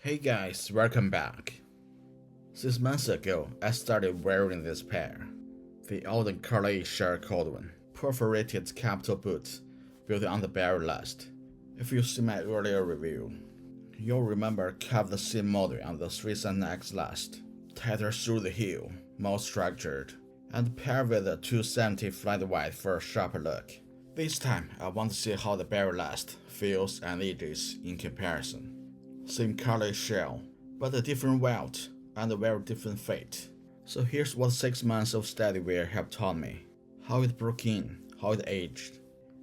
Hey guys, welcome back. 6 months ago, I started wearing this pair. The Alden Color shirt Cordovan, perforated capital boot, built on the Barrie last. If you see my earlier review, you'll remember I kept the same model on the 370X last. Tighter through the heel, more structured, and paired with a 270 flat white for a sharper look. This time, I want to see how the Barrie last feels and ages in comparison. Same color shell, but a different welt and a very different fate. So here's what 6 months of steady wear have taught me. How it broke in, how it aged,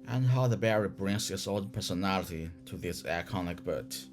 and how the Barrie brings its own personality to this iconic boot.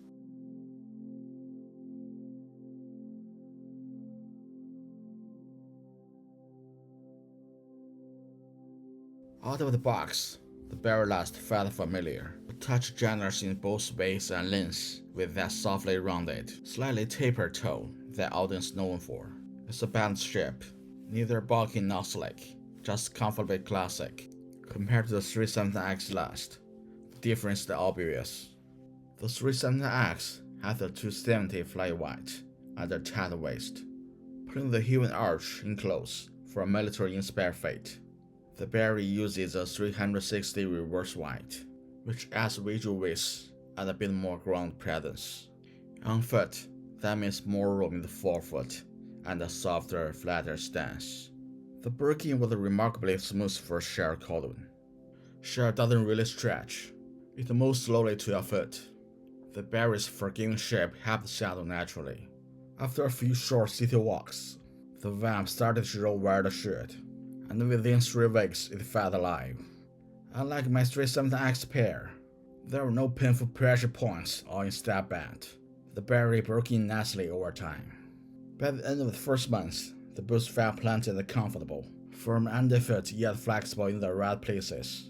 Out of the box, the Barrie last felt familiar, a touch generous in both weight and length, with that softly rounded, slightly tapered toe that Alden's known for. It's a balanced shape, neither bulky nor slick, just comfortably classic. Compared to the 370X last, the difference is obvious. The 370X has a 270 flat white and a tight waist, putting the heel and arch in close for a military-inspired fate. The Barrie uses a 360 reverse white, which adds visual width and a bit more ground presence. On foot, that means more room in the forefoot and a softer, flatter stance. The break-in was remarkably smooth for sheer Cordovan. Sheer doesn't really stretch, it moves slowly to your foot. The Barrie's forgiving shape helped settle naturally. After a few short city walks, the vamp started to roll where it should, and within 3 weeks it felt alive. Unlike my 370X pair, there were no painful pressure points or instep bend. The Barrie broke in nicely over time. By the end of the first month, the boots felt planted and comfortable, firm underfoot yet flexible in the right places.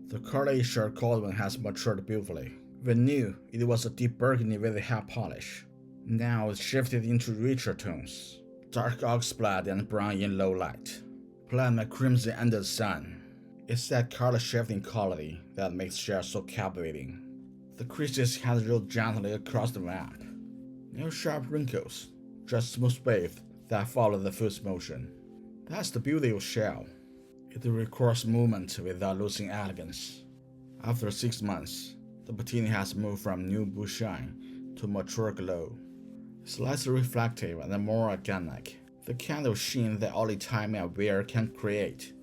The Color shirt Cordovan has matured beautifully. We knew it was a deep burgundy with a high polish. Now it's shifted into richer tones, dark oxblood and brown in low light, plain and crimson under the sun. It's that color shifting quality that makes share so captivating. The creases had rolled gently across the vamp. No sharp wrinkles, just smooth waves that follow the foot's motion. That's the beauty of shell. It records movement without losing elegance. After 6 months, the patina has moved from new blue shine to mature glow. It's less reflective and more organic, the kind of sheen that only time and wear can create.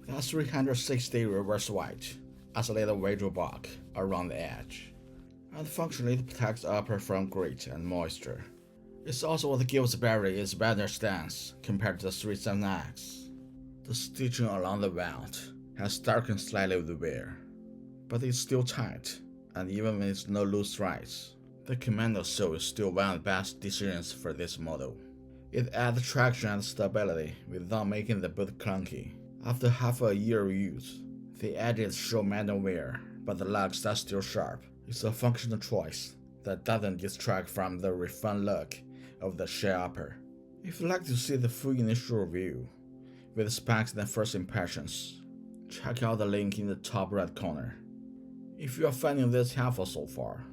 That 360 reverse white adds a little visual bulk around the edge, and functionally it protects the upper from grit and moisture. It's also what gives Barrie its better stance compared to the 370X. The stitching along the welt has darkened slightly with wear, but it's still tight, and even with no loose threads, the commando sole is still one of the best decisions for this model. It adds traction and stability without making the boot clunky. After half a year of use, the edges show manual wear, but the lugs are still sharp. It's a functional choice that doesn't distract from the refined look of the shell upper. If you'd like to see the full initial review, with specs and first impressions, check out the link in the top right corner. If you are finding this helpful so far,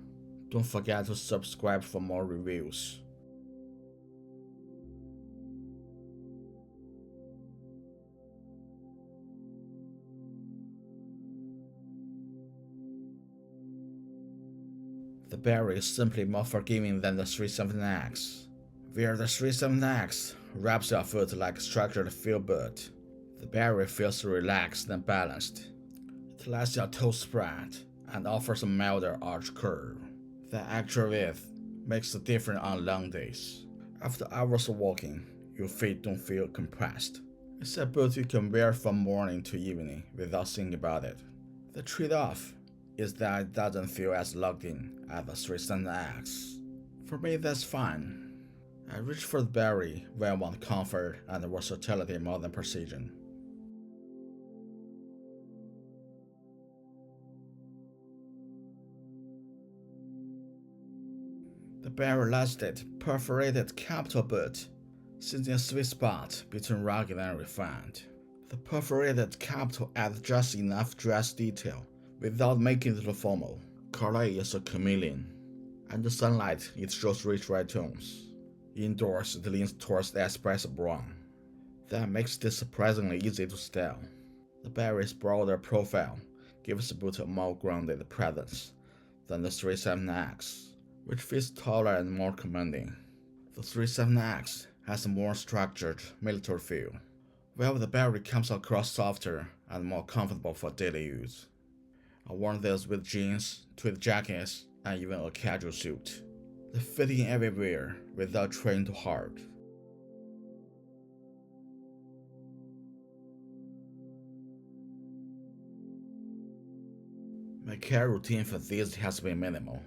don't forget to subscribe for more reviews. The Barrie is simply more forgiving than the 370X. Where the 370X wraps your foot like a structured field boot, the Barrie feels relaxed and balanced. It lets your toes spread and offers a milder arch curve. The extra width makes a difference on long days. After hours of walking, your feet don't feel compressed. It's a boot you can wear from morning to evening without thinking about it. The trade-off is that it doesn't feel as locked in as the 370X. For me, that's fine. I reach for the Barrie when I want comfort and versatility more than precision. barrel-lasted, perforated capital boot sits in a sweet spot between rugged and refined. The perforated capital adds just enough dress detail without making it formal. Color is a chameleon. Under sunlight, it shows rich red tones. Indoors, it leans towards the espresso brown. That makes it surprisingly easy to style. The Barrie's broader profile gives the boot a more grounded presence than the 37X, which feels taller and more commanding. The 37X has a more structured, military feel, while the Barrie comes across softer and more comfortable for daily use. I worn this with jeans, tweed jackets, and even a casual suit. They fit in everywhere without trying too hard. My care routine for these has been minimal.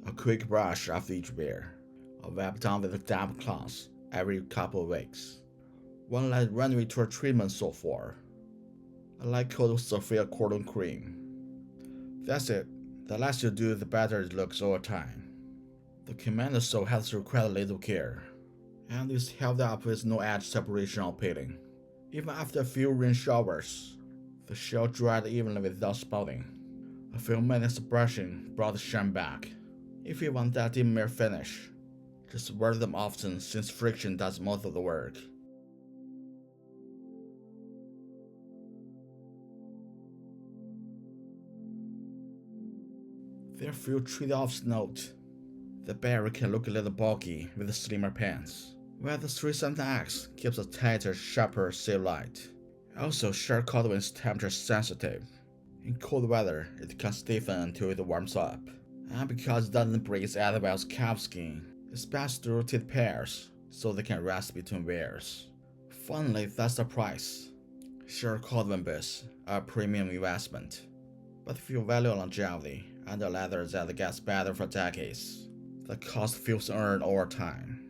A quick brush after each wear, a wipe down with a damp cloth every couple of weeks, one light runway tour treatment so far. I like cold Sophia Cordovan cream. That's it. The less you do, the better it looks over time. The Commander sole has required little care, and is held up with no edge separation or peeling. Even after a few rain showers, the shell dried evenly without spouting. A few minutes of brushing brought the shine back. If you want that roomier finish, just wear them often since friction does most of the work. There are few trade-offs to note. The Barrie can look a little bulky with the slimmer pants, while the 37X gives a tighter, sharper silhouette. Also, sheer Cordovan is temperature sensitive. In cold weather, it can stiffen until it warms up, and because it doesn't break otherwise calf skin, it's best to rotate pairs so they can rest between wears. Finally, that's the price. Sheer Cordovan boots are a premium investment, but if you value longevity and the leather that gets better for decades, the cost feels earned over time.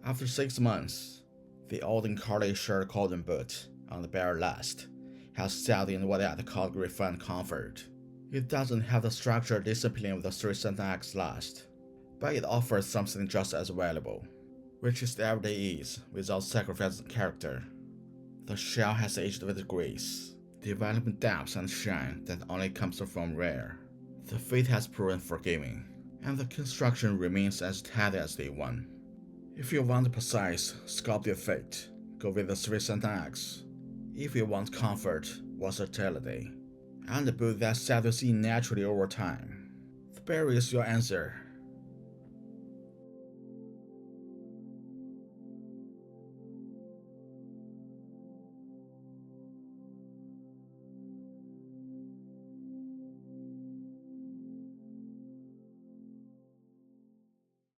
After 6 months, the Alden Color shirt Cordovan boot on the bare last has settled in what I'd call refined comfort. It doesn't have the structured discipline of the 37X last, but it offers something just as valuable, which is the everyday ease without sacrificing character. The shell has aged with grace, developing depth and shine that only comes from wear. The fit has proven forgiving, and the construction remains as tight as day one. If you want a precise, sculpted fit, go with the 37X. If you want comfort, versatility, and a boot that settles in naturally over time, the Barrie is your answer.